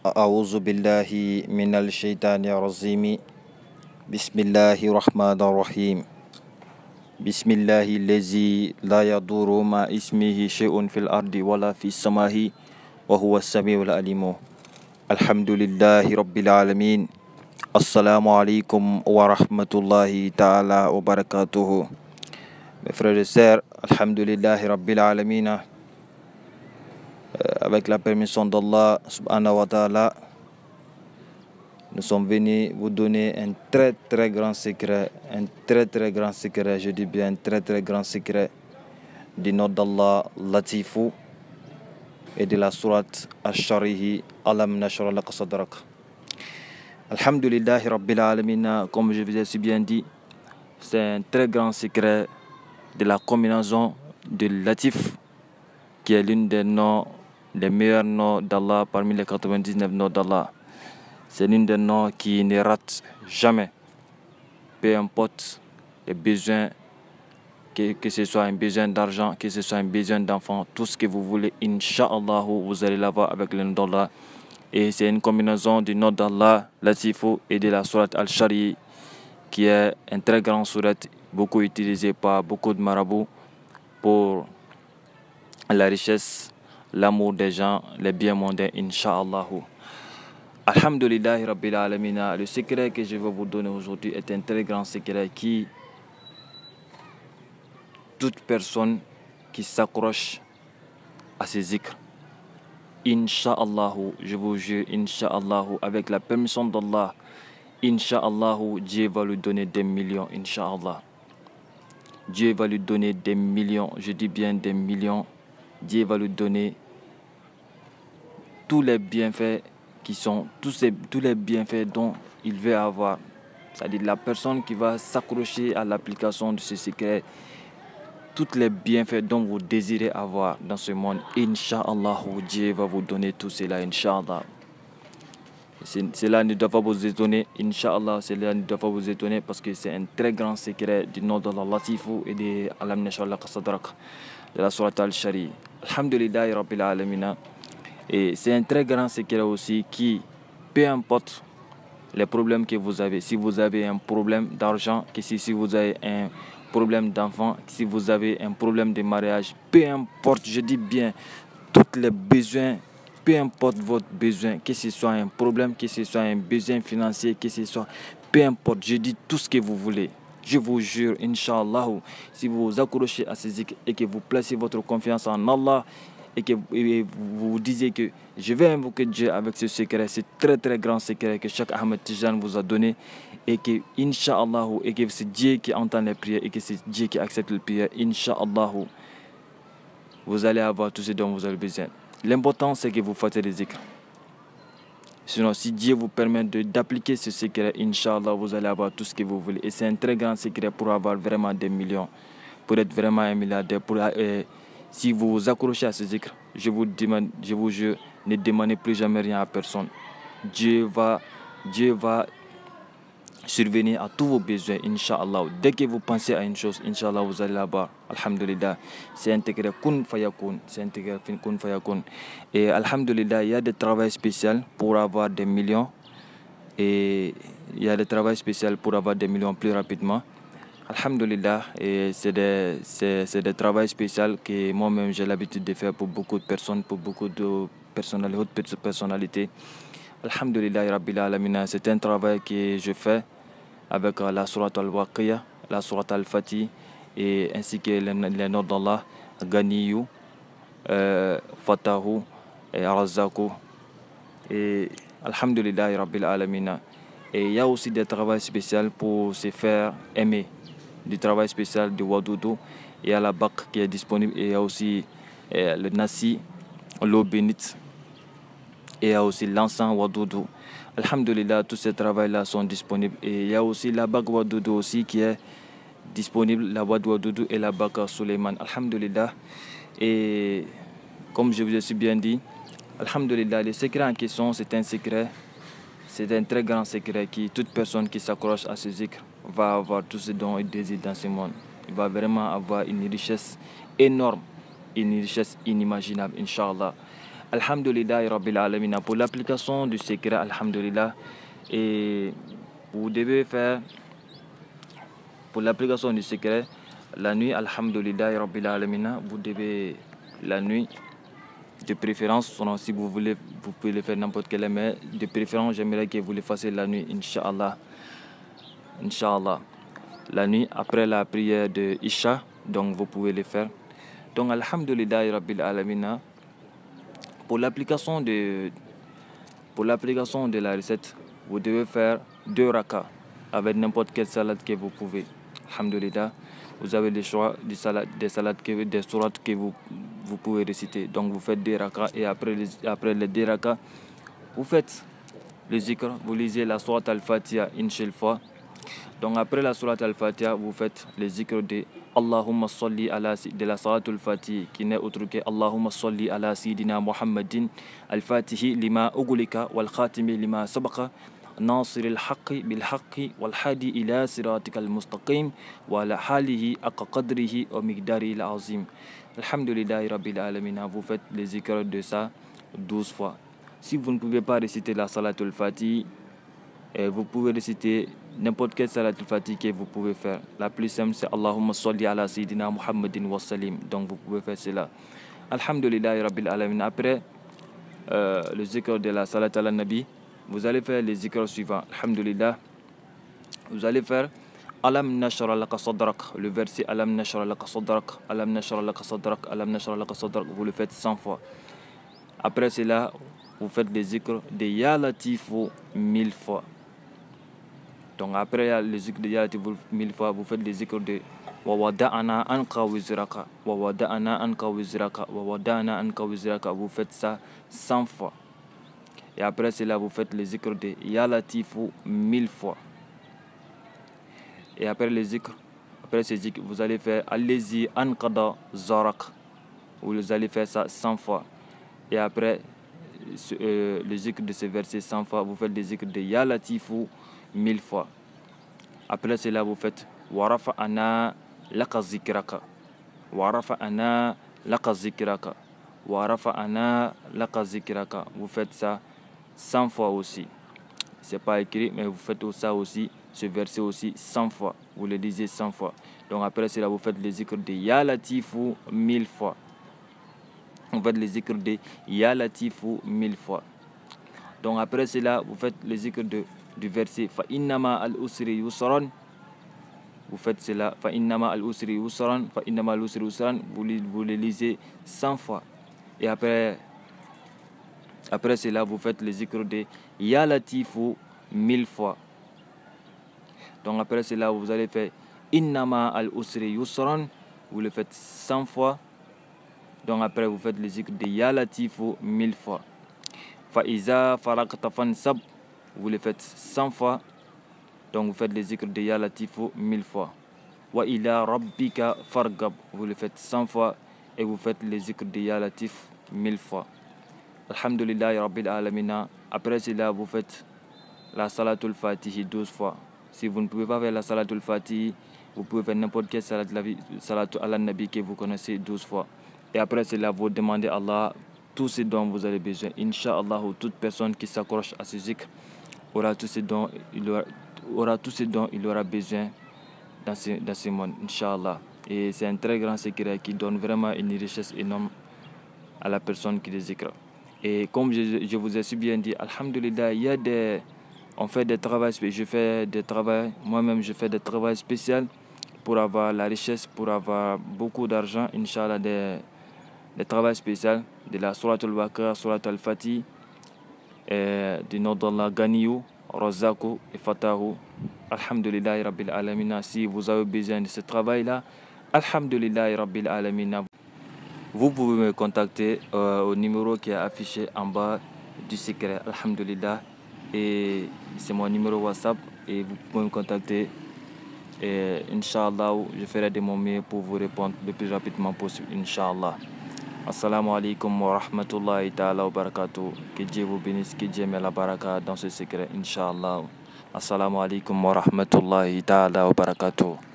أعوذ بالله من الشيطان الرجيم بسم الله الرحمن الرحيم بسم الله الذي لا يضر مع اسمه شيء في الأرض ولا في السماء وهو السميع العليم الحمد لله رب العالمين السلام عليكم ورحمة الله تعالى وبركاته. Mes frères et sœurs, Alhamdulillah Rabbil Alameen, avec la permission d'Allah Subhanahu wa Ta'ala, nous sommes venus vous donner un très grand secret, je dis bien un très grand secret du nom d'Allah Latifu et de la sourate Ash-Sharihi Alam Nashrah Laka Sadrak. Alhamdulillah Rabbil Alameen, comme je vous ai si bien dit, c'est un très grand secret de la combinaison de Latif, qui est l'une des noms, les meilleurs noms d'Allah parmi les 99 noms d'Allah. C'est l'une des noms qui ne rate jamais, peu importe les besoins, que ce soit un besoin d'argent, que ce soit un besoin d'enfant, tout ce que vous voulez, Inch'Allah, vous allez l'avoir avec le nom d'Allah. Et c'est une combinaison du nom d'Allah, Latifu, et de la sourate Al-Shari, qui est un très grand sourate, beaucoup utilisé par beaucoup de marabouts pour la richesse, l'amour des gens, les biens mondains, Inch'Allah. Alhamdulillah Rabbil Alameen, le secret que je vais vous donner aujourd'hui est un très grand secret qui, toute personne qui s'accroche à ces zikrs, Inch'Allah, je vous jure, Inch'Allah, avec la permission d'Allah, Inch'Allah, Dieu va lui donner des millions, Inch'Allah. Dieu va lui donner des millions, je dis bien des millions. Dieu va lui donner tous les bienfaits qui sont, tous les bienfaits dont il veut avoir. C'est-à-dire la personne qui va s'accrocher à l'application de ce secret, tous les bienfaits dont vous désirez avoir dans ce monde, Inch'Allah, Dieu va vous donner tout cela, Inch'Allah. Cela ne doit pas vous étonner, Inch'Allah, cela ne doit pas vous étonner parce que c'est un très grand secret du nom d'Allah Latifu et de Alam Nashrah Laka Sadrak, de la sourate Al-Shari. Alhamdulillah Rabbil Alameen. Et c'est un très grand secret aussi qui, peu importe les problèmes que vous avez, si vous avez un problème d'argent, si vous avez un problème d'enfant, si vous avez un problème de mariage, peu importe, je dis bien, tous les besoins, peu importe votre besoin, que ce soit un problème, que ce soit un besoin financier, que ce soit, peu importe, je dis tout ce que vous voulez. Je vous jure, Inch'Allah, si vous vous accrochez à ces zikrs et que vous placez votre confiance en Allah et que vous vous disiez que je vais invoquer Dieu avec ce secret, ce très grand secret que chaque Ahmed Tijan vous a donné, et que Inch'Allah, et que c'est Dieu qui entend les prières et que c'est Dieu qui accepte les prières, Inch'Allah, vous allez avoir tout ce dont vous avez besoin. L'important c'est que vous fassiez des zikrs. Sinon, si Dieu vous permet d'appliquer ce secret, Inch'Allah, vous allez avoir tout ce que vous voulez. Et c'est un très grand secret pour avoir vraiment des millions, pour être vraiment un milliardaire. Si vous vous accrochez à ce zikr, je vous jure, ne demandez plus jamais rien à personne. Dieu va survenir à tous vos besoins, Inch'Allah. Dès que vous pensez à une chose, Inch'Allah, vous allez là-bas. Alhamdulillah. C'est intégré kun fayakun. C'est intégré kun fayakun. Et Alhamdulillah, il y a des travaux spéciaux pour avoir des millions. Et il y a des travaux spéciaux pour avoir des millions plus rapidement. Alhamdulillah. Et c'est des travaux spéciaux que moi-même j'ai l'habitude de faire pour beaucoup de personnes, pour beaucoup de personnalités. Alhamdulillah Rabbil Alameen, c'est un travail que je fais avec la sourate Al-Waqiya, la sourate Al-Fatih, et ainsi que les noms d'Allah, Ganiyu, Fatahu et Arzaku. Et Alhamdulillah Rabbil Alameen. Et il y a aussi des travaux spéciaux pour se faire aimer, du travail spécial de Wadoudou. Il y a la BAC qui est disponible, et il y a aussi le Nasi, l'eau bénite. Et il y a aussi l'encens Wadoudou. Alhamdulillah, tous ces travaux-là sont disponibles. Et il y a aussi la bague Wadoudou aussi qui est disponible, la bague Wadoudou et la bague Suleiman. Alhamdulillah. Et comme je vous ai si bien dit, Alhamdulillah, le secret en question, c'est un secret, c'est un très grand secret qui, toute personne qui s'accroche à ce zikr va avoir tout ce dont il désire dans ce monde. Il va vraiment avoir une richesse énorme, une richesse inimaginable, Inch'Allah. Alhamdulillah Rabbil Alamina. Pour l'application du secret, Alhamdulillah, et vous devez faire, pour l'application du secret, la nuit, Alhamdulillah Rabbil Alamina, vous devez, la nuit, de préférence, si vous voulez, vous pouvez le faire n'importe quelle heure, mais de préférence, j'aimerais que vous le fassiez la nuit, Inch'Allah. Inch'Allah. La nuit, après la prière de Isha, donc vous pouvez le faire. Donc, Alhamdulillah Rabbil Alamina, pour l'application de la recette, vous devez faire 2 rakas avec n'importe quelle salade que vous pouvez. Alhamdulillah, vous avez le choix des sourates que vous pouvez réciter. Donc vous faites 2 rakas et après les 2 rakas, vous faites le zikr, vous lisez la sourate al-Fatiha une seule fois. Donc après la sourate al-Fatiha, vous faites le zikr de Allahumma salli ala de la sourate al-Fatiha qui n'est autre que Allahumma salli ala Sayyidina Muhammadin al-Fatihi lima ugulika wal khatimi lima sabaqa ناصر الحق بالحق والهادي إلى صراطك المستقيم وعلى حاله حق قدره ومقداره العظيم. Alhamdulillah Rabbil Alamina. Vous faites les zikrs de ça 12 fois. Si vous ne pouvez pas réciter la Salatul Fatih, vous pouvez réciter n'importe quelle Salatul Fatih que vous pouvez faire. La plus simple c'est Allahumma salli ala Sayyidina Muhammadin wa salim. Donc vous pouvez faire cela. Alhamdulillah Rabbil Alamina. Après le zikr de la Salat ala Nabi, vous allez faire les zikrs suivants. Alhamdulillah. Vous allez faire Alam nashra laka sadrak. Le verset Alam nashra laka sadrak. Alam nashra laka sadrak. Alam nashra laka sadrak. Vous le faites 100 fois. Après cela, vous faites les zikrs de Ya Latifou 1000 fois. Donc après les zikrs de Ya Latifou 1000 fois, vous faites les zikrs de Wa wada'ana anka wizraka. Wa wada'ana anka wizraka. Wa wada'ana anka wizraka. Vous faites ça 100 fois. Et après cela, vous faites les zikrs de Ya Latifou 1000 fois. Et après les zikrs, après ces zikrs, vous allez faire Allez-y Ankada Zarak. Vous allez faire ça 100 fois. Et après le zikr de ce verset 100 fois, vous faites les zikrs de Ya Latifou 1000 fois. Après cela, vous faites Warafa'ana laka zikraka. Warafa'ana laka zikraka. Warafa'ana laka zikraka. Vous faites ça 100 fois aussi. C'est pas écrit, mais vous faites ça aussi, ce verset aussi 100 fois. Vous le lisez 100 fois. Donc après cela, vous faites les zikrs de Ya Latifou 1000 fois. Vous faites les zikrs de Ya Latifou 1000 fois. Donc après cela, vous faites les zikrs du verset Fa innama al-usri yusran. Vous faites cela. Fa innama al-usri yusran. Fa innama al-usri yusran. Vous le lisez 100 fois. Et après cela, vous faites les zikrs de Ya Latifou 1000 fois. Donc après cela, vous allez faire Innama al-usri yusran. Vous le faites 100 fois. Donc après, vous faites les zikrs de Ya Latifou 1000 fois. Fa'iza faraqta fansab. Vous le faites 100 fois. Donc vous faites les zikrs de Ya Latifou 1000 fois. Wa ila rabbika fargab. Vous le faites 100 fois. Et vous faites les zikrs de Ya Latif 1000 fois. Alhamdulillah Rabbil Alamina. Après cela, vous faites la Salatul Fatih 12 fois. Si vous ne pouvez pas faire la Salatul Fatih, vous pouvez faire n'importe quelle Salatul ala Nabi que vous connaissez 12 fois. Et après cela, vous demandez à Allah tout ce dont vous avez besoin. Inch'Allah, toute personne qui s'accroche à ce zikr aura tout ce dont il aura besoin dans ce monde. Inch'Allah. Et c'est un très grand secret qui donne vraiment une richesse énorme à la personne qui le zikr. Et comme je vous ai si bien dit, alhamdulillah, on fait des travaux, moi-même je fais des travaux spéciaux pour avoir la richesse, pour avoir beaucoup d'argent, Inch'Allah, des travaux spéciaux de la Surat al-Baqarah, Surat al-Fatih, du nom d'Allah Ganiyou, Razaqou et Fatahu. Alhamdulillah Rabbil Alamina. Si vous avez besoin de ce travail-là, alhamdulillah Rabbil Alamina. Vous pouvez me contacter au numéro qui est affiché en bas du secret. Alhamdulillah. Et c'est mon numéro WhatsApp. Et vous pouvez me contacter. Et Inch'Allah, je ferai de mon mieux pour vous répondre le plus rapidement possible. Inch'Allah. Assalamu alaikum wa rahmatullahi ta'ala wa barakatuh. Que Dieu vous bénisse, que Dieu met la baraka dans ce secret. Inch'Allah. Assalamu alaikum wa rahmatullahi ta'ala wa barakatuh.